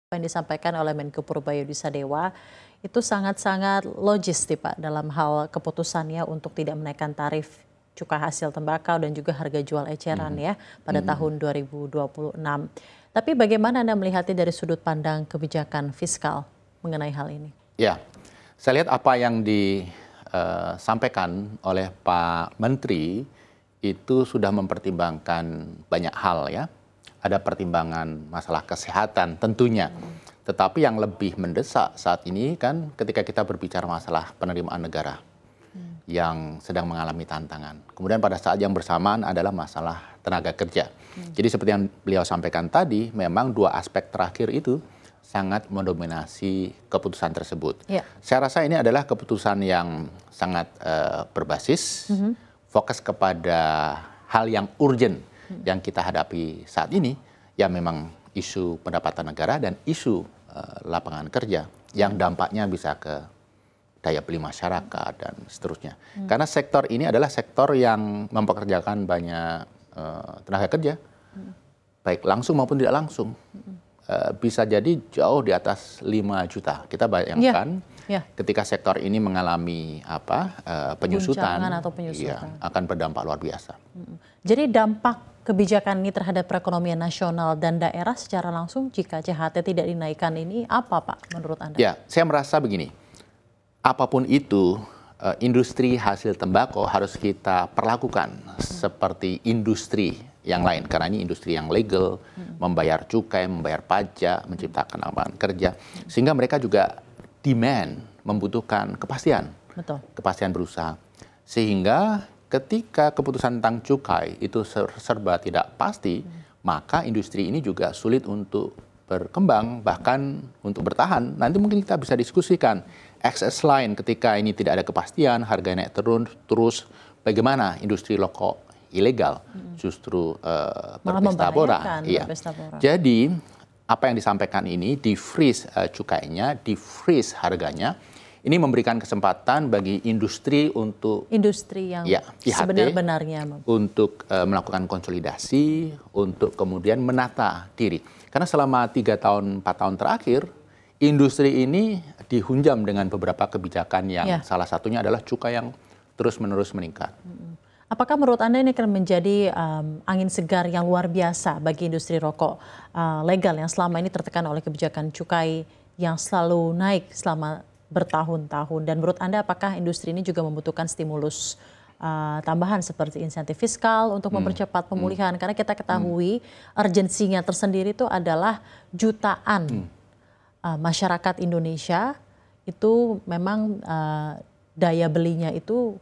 Apa yang disampaikan oleh Menko Purbayodisadewa itu sangat-sangat logis nih Pak dalam hal keputusannya untuk tidak menaikkan tarif cukai hasil tembakau dan juga harga jual eceran ya pada tahun 2026. Tapi bagaimana Anda melihatnya dari sudut pandang kebijakan fiskal mengenai hal ini? Ya, saya lihat apa yang disampaikan oleh Pak Menteri itu sudah mempertimbangkan banyak hal ya. Ada pertimbangan masalah kesehatan tentunya. Tetapi yang lebih mendesak saat ini kan ketika kita berbicara masalah penerimaan negara yang sedang mengalami tantangan. Kemudian pada saat yang bersamaan adalah masalah tenaga kerja. Jadi seperti yang beliau sampaikan tadi, memang dua aspek terakhir itu sangat mendominasi keputusan tersebut. Ya. Saya rasa ini adalah keputusan yang sangat berbasis, fokus kepada hal yang urgent yang kita hadapi saat ini, ya memang isu pendapatan negara dan isu lapangan kerja yang dampaknya bisa ke daya beli masyarakat dan seterusnya. Karena sektor ini adalah sektor yang mempekerjakan banyak tenaga kerja, baik langsung maupun tidak langsung. Bisa jadi jauh di atas 5 juta. Kita bayangkan ketika sektor ini mengalami penyusutan, atau penyusutan. Ya, akan berdampak luar biasa. Jadi dampak kebijakan ini terhadap perekonomian nasional dan daerah secara langsung jika CHT tidak dinaikkan ini apa Pak menurut Anda? Ya, saya merasa begini, apapun itu industri hasil tembakau harus kita perlakukan seperti industri yang lain. Karena ini industri yang legal, membayar cukai, membayar pajak, menciptakan lapangan kerja. Sehingga mereka juga demand, membutuhkan kepastian. Betul. Kepastian berusaha. Sehingga ketika keputusan tentang cukai itu serba tidak pasti, maka industri ini juga sulit untuk berkembang, bahkan untuk bertahan. Nanti mungkin kita bisa diskusikan access line ketika ini tidak ada kepastian, harga naik turun, terus bagaimana industri rokok ilegal justru berpesta pora. Iya. Jadi apa yang disampaikan ini di freeze cukainya, di freeze harganya. Ini memberikan kesempatan bagi industri untuk yang sebenar-benarnya untuk melakukan konsolidasi, untuk kemudian menata diri. Karena selama 3 tahun, 4 tahun terakhir, industri ini dihunjam dengan beberapa kebijakan yang salah satunya adalah cukai yang terus-menerus meningkat. Apakah menurut Anda ini akan menjadi angin segar yang luar biasa bagi industri rokok legal yang selama ini tertekan oleh kebijakan cukai yang selalu naik selama bertahun-tahun, dan menurut Anda apakah industri ini juga membutuhkan stimulus tambahan seperti insentif fiskal untuk mempercepat pemulihan? Karena kita ketahui urgensinya tersendiri itu adalah jutaan masyarakat Indonesia itu memang daya belinya itu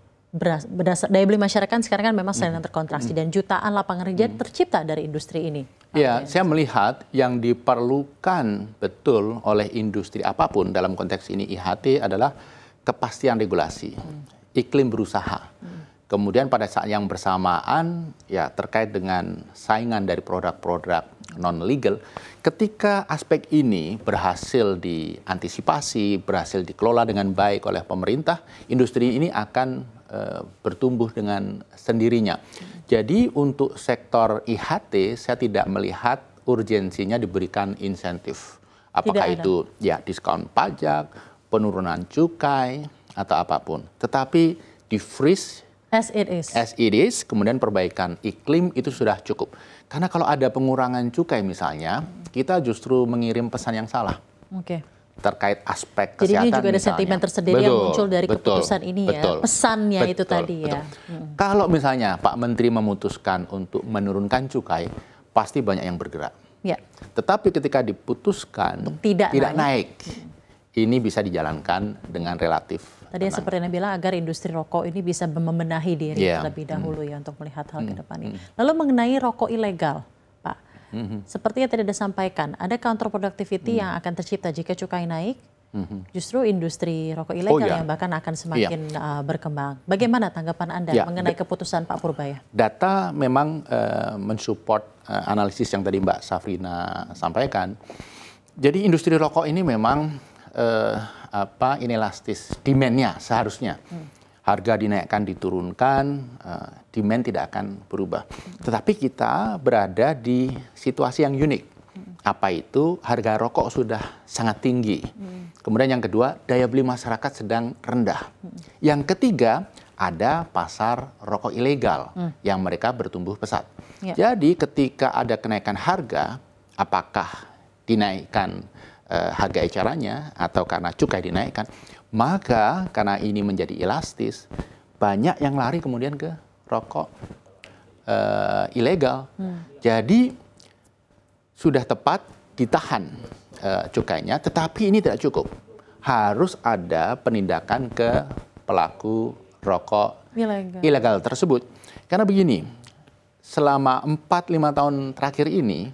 daya beli masyarakat sekarang kan memang sedang terkontraksi dan jutaan lapangan kerja tercipta dari industri ini. Ya, saya melihat yang diperlukan betul oleh industri apapun dalam konteks ini IHT adalah kepastian regulasi, iklim berusaha. Kemudian pada saat yang bersamaan ya terkait dengan saingan dari produk-produk non-legal, ketika aspek ini berhasil diantisipasi, berhasil dikelola dengan baik oleh pemerintah, industri ini akan bertumbuh dengan sendirinya. Jadi untuk sektor IHT saya tidak melihat urgensinya diberikan insentif. Apakah itu ya diskon pajak, penurunan cukai atau apapun. Tetapi di freeze as it is, kemudian perbaikan iklim itu sudah cukup. Karena kalau ada pengurangan cukai misalnya, kita justru mengirim pesan yang salah. Terkait aspek kesehatan. Jadi ini juga ada sentimen tersendiri yang muncul dari keputusan ini ya, pesannya itu tadi ya. Kalau misalnya Pak Menteri memutuskan untuk menurunkan cukai, pasti banyak yang bergerak. Tetapi ketika diputuskan tidak naik, ini bisa dijalankan dengan relatif. Tadi seperti yang bilang agar industri rokok ini bisa membenahi diri terlebih dahulu ya untuk melihat hal ke depan ini. Lalu mengenai rokok ilegal, Pak, seperti yang tadi disampaikan, ada counter productivity yang akan tercipta jika cukai naik. Justru industri rokok ilegal yang bahkan akan semakin berkembang. Bagaimana tanggapan Anda mengenai keputusan Pak Purbaya? Data memang mensupport analisis yang tadi Mbak Safrina sampaikan. Jadi industri rokok ini memang inelastis, demand-nya seharusnya. Harga dinaikkan, diturunkan, demand tidak akan berubah. Tetapi kita berada di situasi yang unik. Apa itu? Harga rokok sudah sangat tinggi. Kemudian yang kedua, daya beli masyarakat sedang rendah. Yang ketiga, ada pasar rokok ilegal yang mereka bertumbuh pesat. Jadi ketika ada kenaikan harga, apakah dinaikkan harga ecarannya atau karena cukai dinaikkan, maka karena ini menjadi elastis, banyak yang lari kemudian ke rokok ilegal. Jadi sudah tepat ditahan cukainya, tetapi ini tidak cukup. Harus ada penindakan ke pelaku rokok ilegal tersebut. Karena begini, selama 4-5 tahun terakhir ini,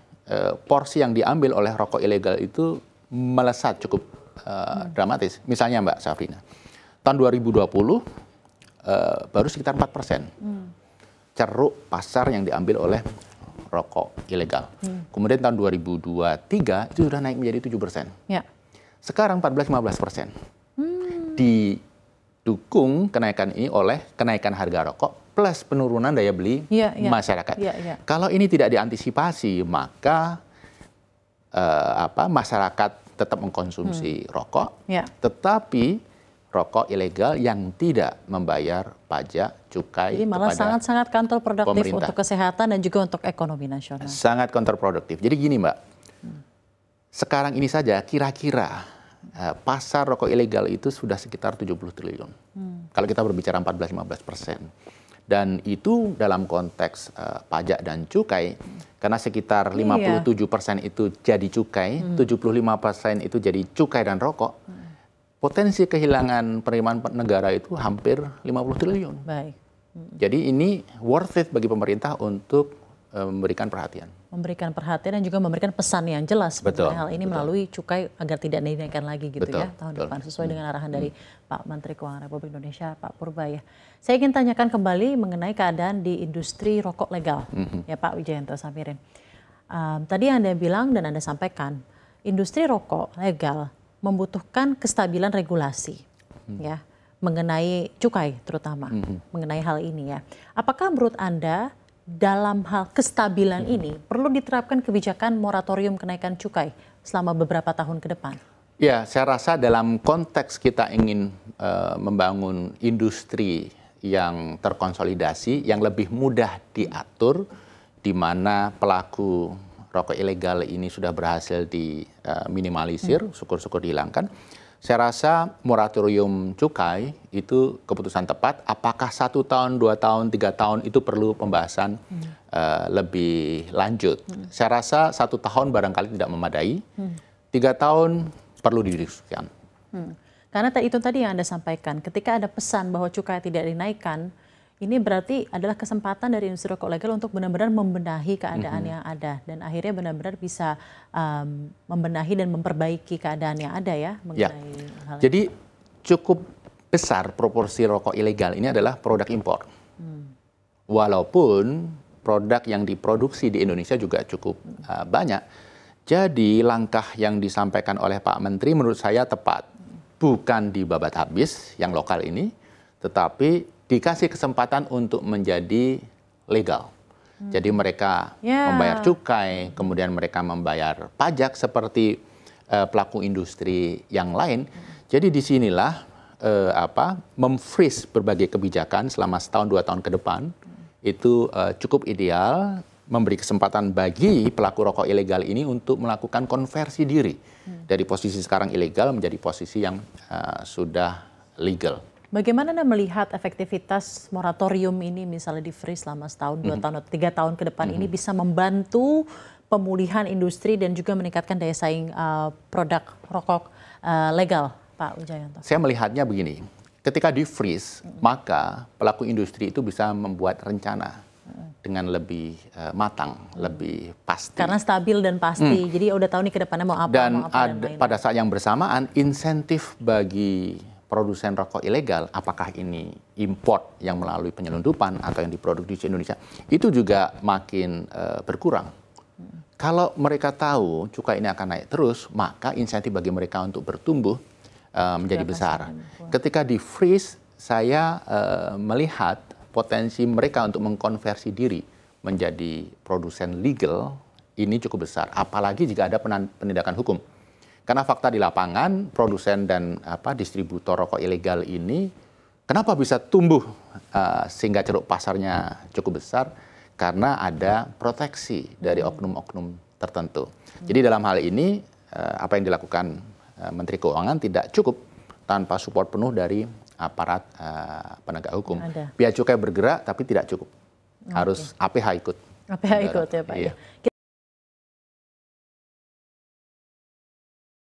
porsi yang diambil oleh rokok ilegal itu melesat cukup dramatis. Misalnya Mbak Safrina, tahun 2020 baru sekitar 4% ceruk pasar yang diambil oleh rokok ilegal. Kemudian tahun 2023 itu sudah naik menjadi 7%. Sekarang 14-15%. Didukung kenaikan ini oleh kenaikan harga rokok plus penurunan daya beli masyarakat. Kalau ini tidak diantisipasi, maka masyarakat tetap mengkonsumsi rokok, tetapi rokok ilegal yang tidak membayar pajak, cukai. Jadi malah sangat-sangat kontraproduktif untuk kesehatan dan juga untuk ekonomi nasional. Sangat kontraproduktif. Jadi gini Mbak, sekarang ini saja kira-kira pasar rokok ilegal itu sudah sekitar 70 triliun. Kalau kita berbicara 14-15%. Dan itu dalam konteks pajak dan cukai, karena sekitar 57% itu jadi cukai, 75% itu jadi cukai dan rokok. Potensi kehilangan penerimaan negara itu hampir 50 triliun. Jadi ini worth it bagi pemerintah untuk memberikan perhatian. Memberikan perhatian dan juga memberikan pesan yang jelas. Hal ini melalui cukai agar tidak dinaikkan lagi gitu tahun depan. Sesuai dengan arahan dari Pak Menteri Keuangan Republik Indonesia, Pak Purba ya. Saya ingin tanyakan kembali mengenai keadaan di industri rokok legal. Ya Pak Wijayanto Samirin. Tadi Anda bilang dan Anda sampaikan, industri rokok legal membutuhkan kestabilan regulasi, ya, mengenai cukai terutama, mengenai hal ini ya. Apakah menurut Anda dalam hal kestabilan ini perlu diterapkan kebijakan moratorium kenaikan cukai selama beberapa tahun ke depan? Ya, saya rasa dalam konteks kita ingin membangun industri yang terkonsolidasi, yang lebih mudah diatur, di mana pelaku rokok ilegal ini sudah berhasil diminimalisir, syukur-syukur dihilangkan. Saya rasa moratorium cukai itu keputusan tepat. Apakah 1 tahun, 2 tahun, 3 tahun itu perlu pembahasan lebih lanjut. Saya rasa 1 tahun barangkali tidak memadai, 3 tahun perlu didiskusikan. Karena itu tadi yang Anda sampaikan, ketika ada pesan bahwa cukai tidak dinaikkan, ini berarti adalah kesempatan dari industri rokok legal untuk benar-benar membenahi keadaan yang ada. Dan akhirnya benar-benar bisa membenahi dan memperbaiki keadaan yang ada ya. Mengenai hal ini. Jadi cukup besar proporsi rokok ilegal ini adalah produk impor. Walaupun produk yang diproduksi di Indonesia juga cukup banyak. Jadi langkah yang disampaikan oleh Pak Menteri menurut saya tepat. Bukan dibabat habis yang lokal ini, tetapi dikasih kesempatan untuk menjadi legal. Jadi mereka membayar cukai, kemudian mereka membayar pajak seperti pelaku industri yang lain. Jadi disinilah memfreeze berbagai kebijakan selama 1-2 tahun ke depan itu cukup ideal, memberi kesempatan bagi pelaku rokok ilegal ini untuk melakukan konversi diri dari posisi sekarang ilegal menjadi posisi yang sudah legal. Bagaimana Anda melihat efektivitas moratorium ini misalnya di freeze selama 1 tahun, 2 tahun, atau 3 tahun ke depan ini bisa membantu pemulihan industri dan juga meningkatkan daya saing produk rokok legal, Pak Wijayanto? Saya melihatnya begini, ketika di freeze maka pelaku industri itu bisa membuat rencana dengan lebih matang, lebih pasti. Karena stabil dan pasti, jadi udah tahu nih ke depannya mau apa, dan pada saat yang bersamaan insentif bagi produsen rokok ilegal, apakah ini import yang melalui penyelundupan atau yang diproduksi di Indonesia, itu juga makin berkurang. Kalau mereka tahu cukai ini akan naik terus, maka insentif bagi mereka untuk bertumbuh menjadi besar. Ketika di freeze, saya melihat potensi mereka untuk mengkonversi diri menjadi produsen legal ini cukup besar, apalagi jika ada penindakan hukum. Karena fakta di lapangan, produsen dan distributor rokok ilegal ini kenapa bisa tumbuh sehingga ceruk pasarnya cukup besar? Karena ada proteksi dari oknum-oknum tertentu. Jadi dalam hal ini apa yang dilakukan Menteri Keuangan tidak cukup tanpa support penuh dari aparat penegak hukum. Bea cukai bergerak tapi tidak cukup. Harus APH ikut. APH ikut ya Pak. Iya.